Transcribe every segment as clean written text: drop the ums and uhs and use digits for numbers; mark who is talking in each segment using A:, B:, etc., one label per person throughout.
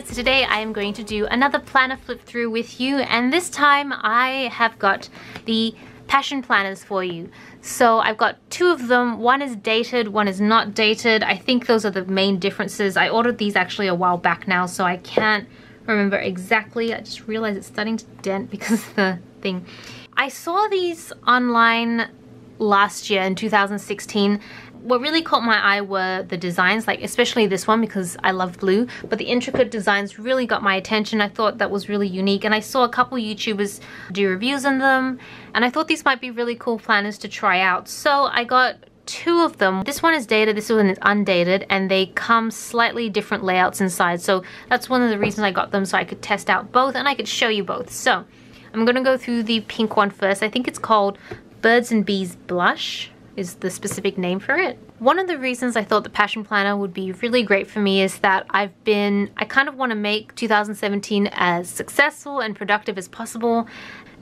A: Alright, so today I am going to do another planner flip through with you, and this time I have got the passion planners for you. So I've got two of them. One is dated, one is not dated. I think those are the main differences. I ordered these actually a while back now, so I can't remember exactly. I just realized it's starting to dent because of the thing. I saw these online last year in 2016. What really caught my eye were the designs, like especially this one because I love blue, but the intricate designs really got my attention. I thought that was really unique, and I saw a couple YouTubers do reviews on them, and I thought these might be really cool planners to try out. So I got two of them. This one is dated, this one is undated, and they come slightly different layouts inside. So that's one of the reasons I got them, so I could test out both and I could show you both. So I'm gonna go through the pink one first. I think it's called Birds and Bees Blush is the specific name for it. One of the reasons I thought the passion planner would be really great for me is that I kind of want to make 2017 as successful and productive as possible.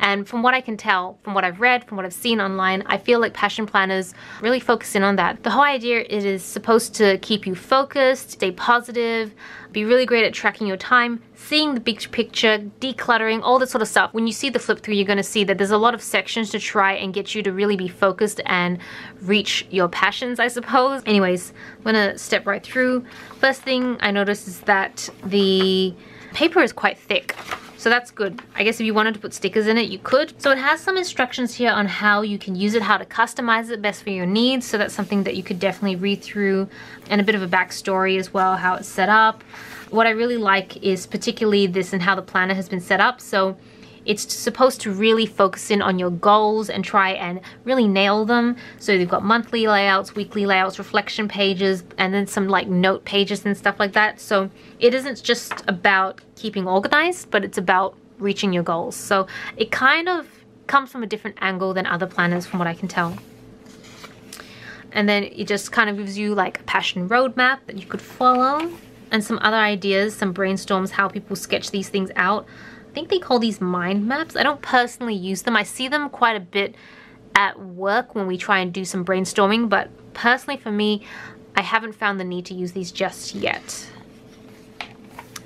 A: And from what I can tell, from what I've read, from what I've seen online, I feel like passion planners really focus in on that. The whole idea, it is supposed to keep you focused, stay positive, be really great at tracking your time, seeing the big picture, decluttering, all that sort of stuff. When you see the flip through, you're going to see that there's a lot of sections to try and get you to really be focused and reach your passions, I suppose. Anyways, I'm going to step right through. First thing I noticed is that the paper is quite thick. So that's good. I guess if you wanted to put stickers in it, you could. So it has some instructions here on how you can use it, how to customize it best for your needs. So that's something that you could definitely read through, and a bit of a backstory as well, how it's set up. What I really like is particularly this and how the planner has been set up. So it's supposed to really focus in on your goals and try and really nail them. So you've got monthly layouts, weekly layouts, reflection pages, and then some like note pages and stuff like that. So it isn't just about keeping organized, but it's about reaching your goals. So it kind of comes from a different angle than other planners from what I can tell. And then it just kind of gives you like a passion roadmap that you could follow, and some other ideas, some brainstorms, how people sketch these things out. I think they call these mind maps. I don't personally use them. I see them quite a bit at work when we try and do some brainstorming, but personally for me, I haven't found the need to use these just yet.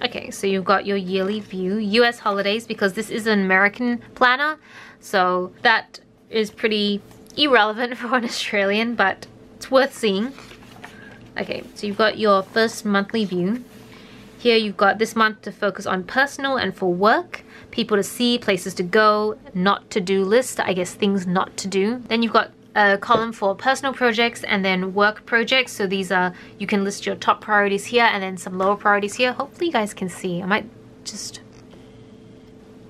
A: Okay, so you've got your yearly view, US holidays, because this is an American planner, so that is pretty irrelevant for an Australian, but it's worth seeing. Okay, so you've got your first monthly view. Here you've got this month to focus on personal and for work, people to see, places to go, not to do list, I guess things not to do. Then you've got a column for personal projects and then work projects. So these are, you can list your top priorities here and then some lower priorities here. Hopefully you guys can see. I might just,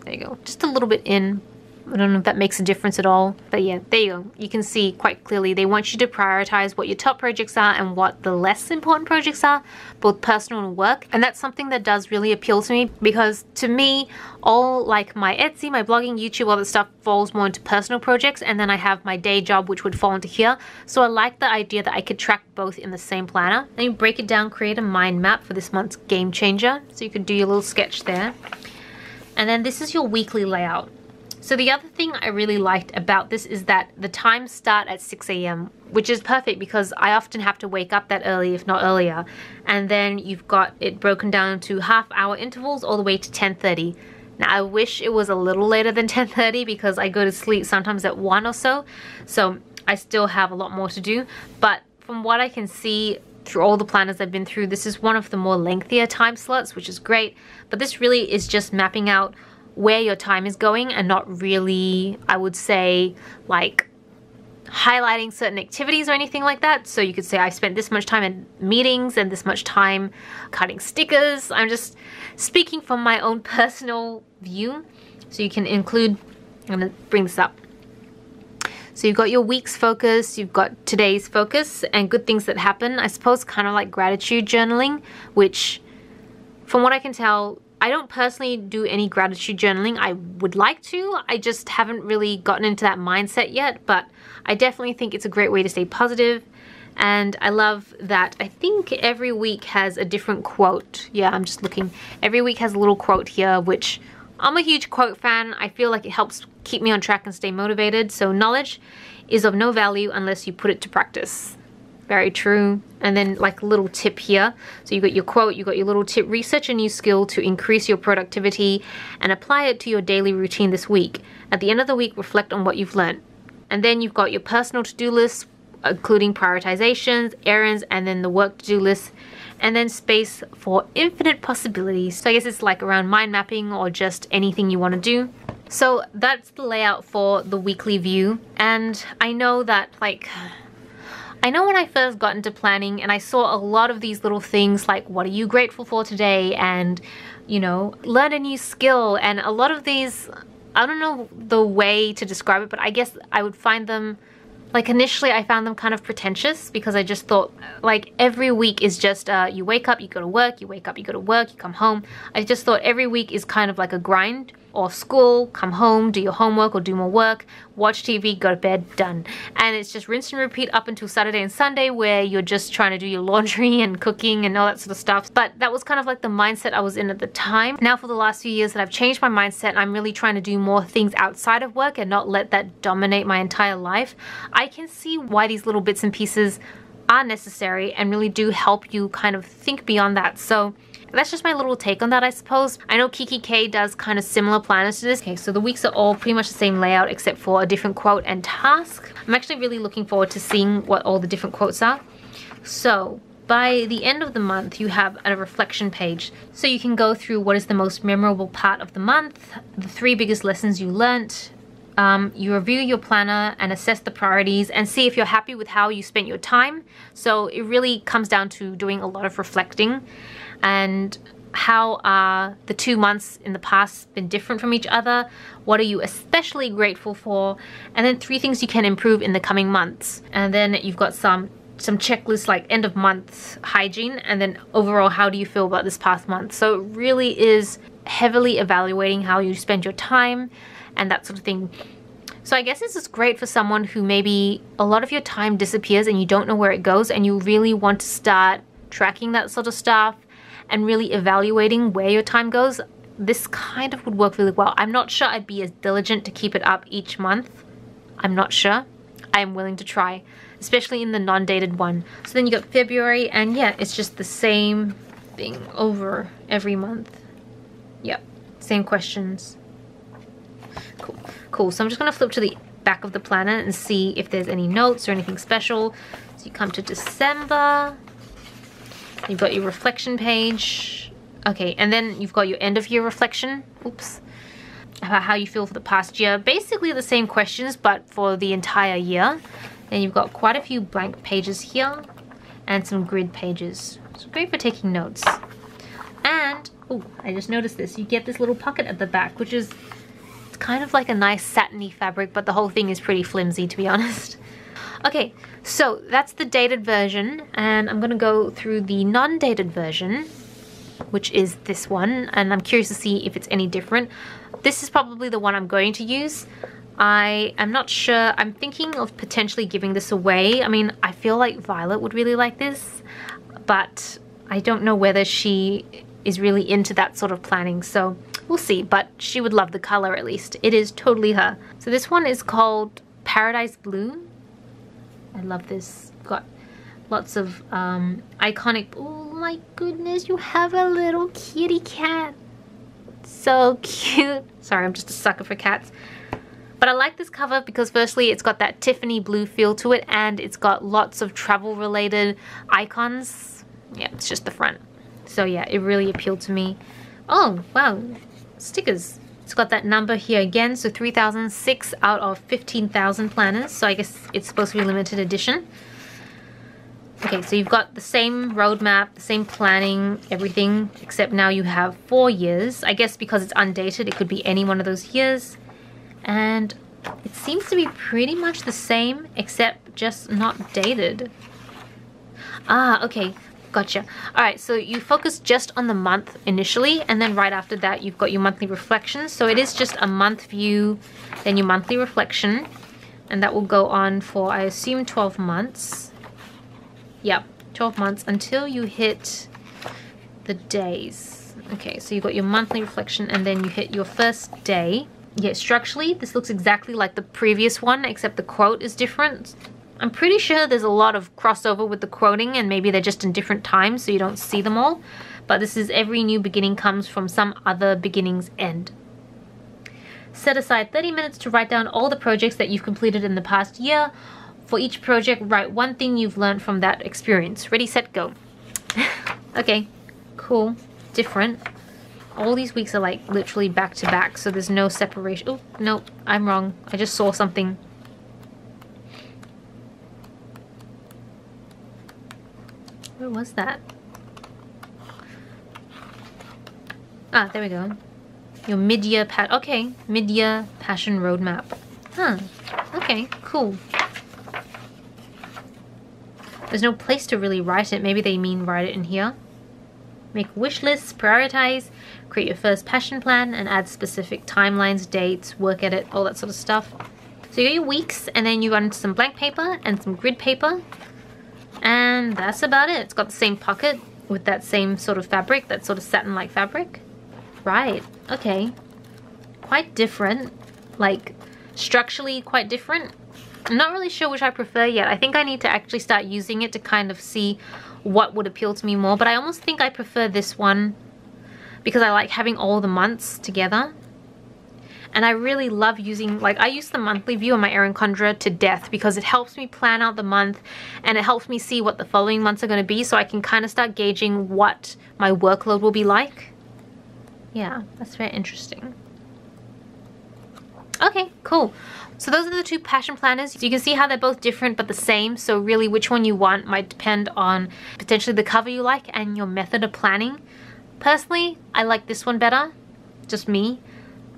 A: there you go, just a little bit in. I don't know if that makes a difference at all, but yeah, there you go. You can see quite clearly they want you to prioritize what your top projects are and what the less important projects are, both personal and work. And that's something that does really appeal to me, because to me, all like my Etsy, my blogging, YouTube, all that stuff falls more into personal projects, and then I have my day job which would fall into here. So I like the idea that I could track both in the same planner. Then you break it down, create a mind map for this month's game changer. So you could do your little sketch there. And then this is your weekly layout. So the other thing I really liked about this is that the times start at 6 AM, which is perfect because I often have to wake up that early, if not earlier. And then you've got it broken down to half-hour intervals all the way to 10:30. Now I wish it was a little later than 10:30 because I go to sleep sometimes at 1 or so. So I still have a lot more to do. But from what I can see through all the planners I've been through, this is one of the more lengthier time slots, which is great. But this really is just mapping out where your time is going and not really, I would say, like highlighting certain activities or anything like that. So you could say I spent this much time in meetings and this much time cutting stickers. I'm just speaking from my own personal view. So you can include, I'm gonna bring this up. So you've got your week's focus, you've got today's focus, and good things that happen. I suppose kind of like gratitude journaling, which from what I can tell, I don't personally do any gratitude journaling. I would like to. I just haven't really gotten into that mindset yet, but I definitely think it's a great way to stay positive. And I love that I think every week has a different quote. Yeah, I'm just looking. Every week has a little quote here, which I'm a huge quote fan. I feel like it helps keep me on track and stay motivated. So knowledge is of no value unless you put it to practice. Very true. And then like a little tip here. So you got your quote, you got your little tip. Research a new skill to increase your productivity and apply it to your daily routine this week. At the end of the week, reflect on what you've learned. And then you've got your personal to-do list, including prioritizations, errands, and then the work to-do list. And then space for infinite possibilities. So I guess it's like around mind mapping or just anything you want to do. So that's the layout for the weekly view. And I know that I know when I first got into planning and I saw a lot of these little things like what are you grateful for today, and you know, learn a new skill, and a lot of these, I don't know the way to describe it, but I guess I would find them, like initially I found them kind of pretentious because I just thought like every week is just you wake up, you go to work, you wake up, you go to work, you come home. I just thought every week is kind of like a grind, or school, come home, do your homework or do more work, watch TV, go to bed, done. And it's just rinse and repeat up until Saturday and Sunday where you're just trying to do your laundry and cooking and all that sort of stuff. But that was kind of like the mindset I was in at the time. Now for the last few years that I've changed my mindset, I'm really trying to do more things outside of work and not let that dominate my entire life. I can see why these little bits and pieces are necessary and really do help you kind of think beyond that. So that's just my little take on that, I suppose. I know Kiki K does kind of similar planners to this. Okay, so the weeks are all pretty much the same layout except for a different quote and task. I'm actually really looking forward to seeing what all the different quotes are. So by the end of the month, you have a reflection page. So you can go through what is the most memorable part of the month, the 3 biggest lessons you learnt. You review your planner and assess the priorities and see if you're happy with how you spent your time. So it really comes down to doing a lot of reflecting. And how are the 2 months in the past been different from each other? What are you especially grateful for? And then 3 things you can improve in the coming months. And then you've got some checklists like end of month hygiene, and then overall how do you feel about this past month. So it really is heavily evaluating how you spend your time and that sort of thing. So I guess this is great for someone who maybe a lot of your time disappears and you don't know where it goes, and you really want to start tracking that sort of stuff and really evaluating where your time goes. This kind of would work really well. I'm not sure I'd be as diligent to keep it up each month. I'm not sure. I'm willing to try, especially in the non-dated one. So then you got February, and yeah, it's just the same thing over every month. Yep, same questions. Cool. So I'm just gonna flip to the back of the planner and see if there's any notes or anything special. So you come to December. You've got your reflection page. Okay, and then you've got your end of year reflection. Oops. About how you feel for the past year. Basically the same questions, but for the entire year. Then you've got quite a few blank pages here and some grid pages. So great for taking notes. And, oh, I just noticed this. You get this little pocket at the back, which is kind of like a nice satiny fabric, but the whole thing is pretty flimsy, to be honest. Okay, so that's the dated version, and I'm gonna go through the non-dated version, which is this one, and I'm curious to see if it's any different. This is probably the one I'm going to use. I am not sure. I'm thinking of potentially giving this away. I mean, I feel like Violet would really like this, but I don't know whether she is really into that sort of planning, so we'll see, but she would love the color at least. It is totally her. So this one is called Paradise Blue. I love this. Got lots of iconic, oh my goodness, you have a little kitty cat. So cute. Sorry, I'm just a sucker for cats. But I like this cover because firstly, it's got that Tiffany blue feel to it, and it's got lots of travel related icons. Yeah, it's just the front. So yeah, it really appealed to me. Oh, wow, stickers. It's got that number here again, so 3,006 out of 15,000 planners. So I guess it's supposed to be limited edition. Okay, so you've got the same roadmap, the same planning, everything, except now you have 4 years. I guess because it's undated, it could be any one of those years. And it seems to be pretty much the same, except just not dated. Ah, okay. Gotcha. Alright, so you focus just on the month initially, and then right after that you've got your monthly reflection. So it is just a month view, then your monthly reflection, and that will go on for, I assume, 12 months. Yep, 12 months until you hit the days. Okay, so you've got your monthly reflection, and then you hit your first day. Yeah, structurally, this looks exactly like the previous one, except the quote is different. I'm pretty sure there's a lot of crossover with the quoting and maybe they're just in different times so you don't see them all. But this is every new beginning comes from some other beginning's end. Set aside 30 minutes to write down all the projects that you've completed in the past year. For each project, write one thing you've learned from that experience. Ready, set, go. Okay, cool, different. All these weeks are like literally back to back, so there's no separation. Oh, no, I'm wrong. I just saw something. Where was that? Ah, there we go. Your mid-year okay, mid-year passion roadmap. Huh, okay, cool. There's no place to really write it. Maybe they mean write it in here. Make wish lists, prioritize, create your first passion plan, and add specific timelines, dates, work edit, all that sort of stuff. So you got your weeks, and then you got into some blank paper and some grid paper. And that's about it. It's got the same pocket with that same sort of fabric, that sort of satin-like fabric. Right, okay. Quite different. Like, structurally quite different. I'm not really sure which I prefer yet. I think I need to actually start using it to kind of see what would appeal to me more. But I almost think I prefer this one because I like having all the months together. And I really love using, like, I use the monthly view on my Erin Condren to death because it helps me plan out the month and it helps me see what the following months are going to be so I can kind of start gauging what my workload will be like. Yeah, that's very interesting. Okay, cool. So those are the two passion planners. So you can see how they're both different but the same. So really which one you want might depend on potentially the cover you like and your method of planning. Personally, I like this one better. Just me.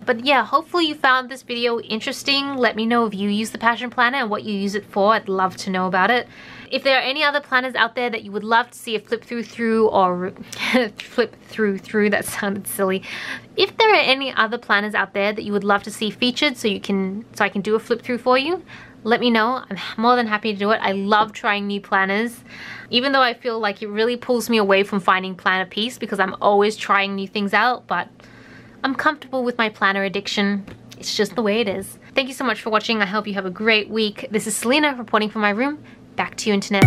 A: But yeah, hopefully you found this video interesting. Let me know if you use the passion planner and what you use it for. I'd love to know about it. If there are any other planners out there that you would love to see a flip through or flip through, that sounded silly. If there are any other planners out there that you would love to see featured so I can do a flip through for you, let me know. I'm more than happy to do it. I love trying new planners. Even though I feel like it really pulls me away from finding planner peace because I'm always trying new things out, but I'm comfortable with my planner addiction. It's just the way it is. Thank you so much for watching. I hope you have a great week. This is Celina reporting from my room. Back to you, internet.